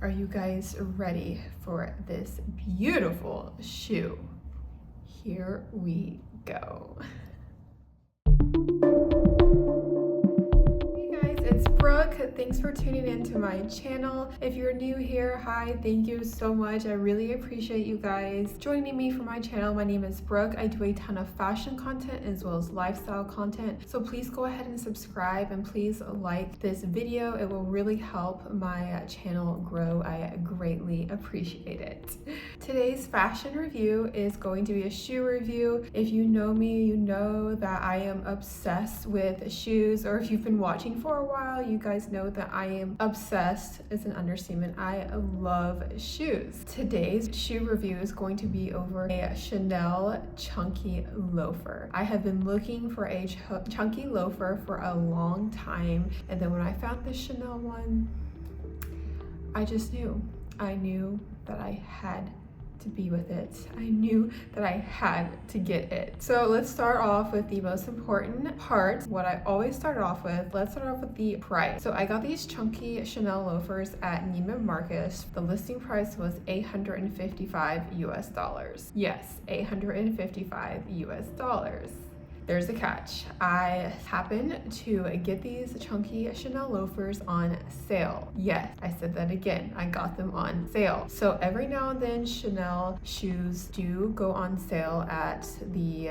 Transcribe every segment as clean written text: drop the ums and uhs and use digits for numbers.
Are you guys ready for this beautiful shoe? Here we go. It's Brooke. Thanks for tuning in to my channel. If you're new here, hi, thank you so much. I really appreciate you guys joining me for my channel. My name is Brooke. I do a ton of fashion content as well as lifestyle content. So please go ahead and subscribe and please like this video. It will really help my channel grow. I greatly appreciate it. Today's fashion review is going to be a shoe review. If you know me, you know that I am obsessed with shoes, or if you've been watching for a while, you guys know that I am obsessed. It's an understatement. I love shoes. Today's shoe review is going to be over a Chanel chunky loafer. I have been looking for a chunky loafer for a long time, and then when I found this Chanel one, I just knew. I knew that I had to be with it. I knew that I had to get it. So let's start off with the most important part, what I always start off with. Let's start off with the price. So I got these chunky Chanel loafers at Neiman Marcus. The listing price was $855 US. Yes, $855 US. There's a catch. I happened to get these chunky Chanel loafers on sale. Yes, I said that again. I got them on sale. So every now and then Chanel shoes do go on sale at the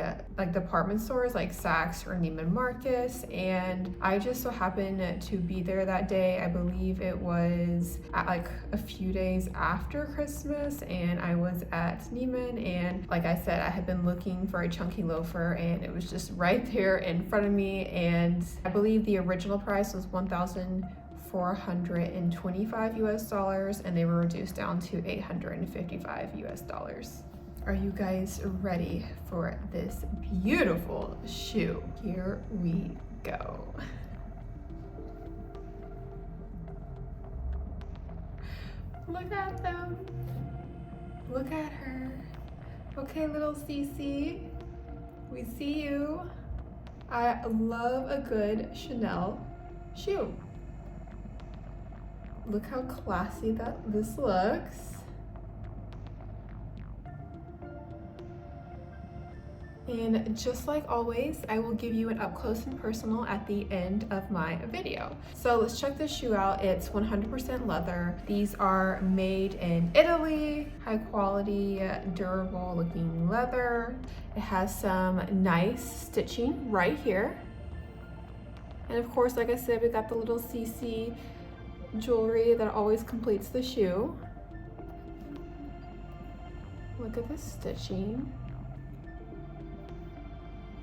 department stores like Saks or Neiman Marcus, and I just so happened to be there that day. I believe it was at like a few days after Christmas, and I was at Neiman, and like I said, I had been looking for a chunky loafer and it was just right there in front of me, and I believe the original price was $1,425 US, and they were reduced down to $855 US. Are you guys ready for this beautiful shoe? Here we go. Look at them. Look at her. Okay, little Cece. We see you. I love a good Chanel shoe. Look how classy this looks. And just like always, I will give you an up close and personal at the end of my video. So let's check this shoe out. It's 100% leather. These are made in Italy, high quality, durable looking leather. It has some nice stitching right here. And of course, like I said, we got the little CC jewelry that always completes the shoe. Look at the stitching.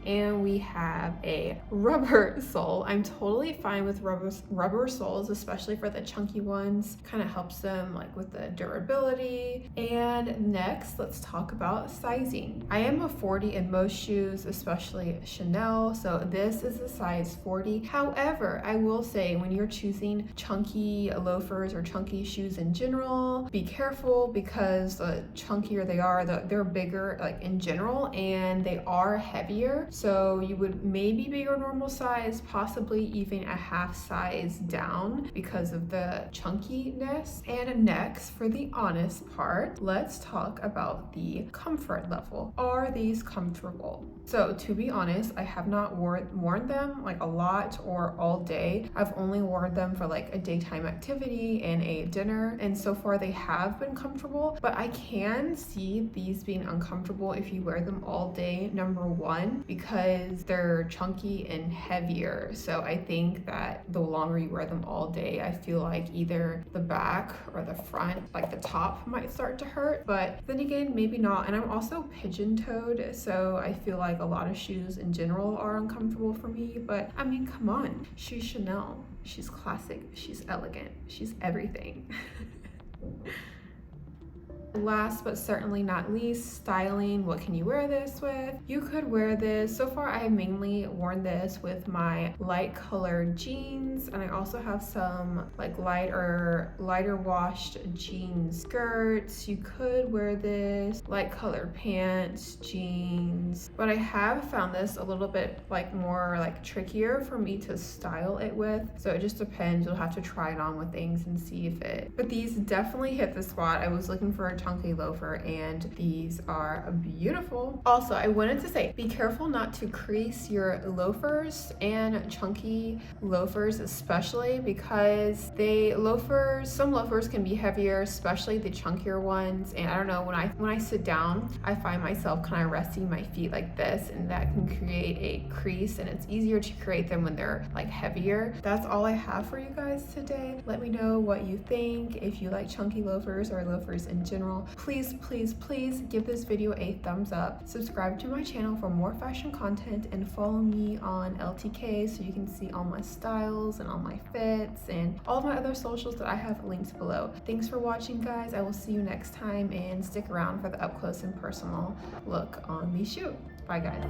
And we have a rubber sole. I'm totally fine with rubber soles, especially for the chunky ones. Kind of helps them like with the durability. And next, let's talk about sizing. I am a 40 in most shoes, especially Chanel. So this is a size 40. However, I will say when you're choosing chunky loafers or chunky shoes in general, be careful because the chunkier they are, they're bigger like in general, and they are heavier. So you would maybe be your normal size, possibly even a half size down because of the chunkiness. And next, for the honest part, let's talk about the comfort level. Are these comfortable? So to be honest, I have not worn them like a lot or all day. I've only worn them for like a daytime activity and a dinner, and so far they have been comfortable, but I can see these being uncomfortable if you wear them all day. Number one, because they're chunky and heavier. So I think that the longer you wear them all day, I feel like either the back or the front, like the top, might start to hurt, but then again, maybe not. And I'm also pigeon-toed, so I feel like a lot of shoes in general are uncomfortable for me, but I mean, come on, she's Chanel, she's classic, she's elegant, she's everything. Last but certainly not least, styling. What can you wear this with? You could wear this. So far I have mainly worn this with my light colored jeans, and I also have some like lighter washed jean skirts. You could wear this light colored pants, jeans, but I have found this a little bit like more like trickier for me to style it with, so it just depends. You'll have to try it on with things and see if it, but these definitely hit the spot. I was looking for a chunky loafer and these are beautiful. Also, I wanted to say, be careful not to crease your loafers and chunky loafers, especially because some loafers can be heavier, especially the chunkier ones. And I don't know, when I sit down, I find myself kind of resting my feet like this, and that can create a crease, and it's easier to create them when they're like heavier. That's all I have for you guys today. Let me know what you think. If you like chunky loafers or loafers in general, please give this video a thumbs up. Subscribe to my channel for more fashion content, and follow me on LTK so you can see all my styles and all my fits and all my other socials that I have linked below. Thanks for watching, guys. I will see you next time, and stick around for the up close and personal look on the shoe. Bye, guys.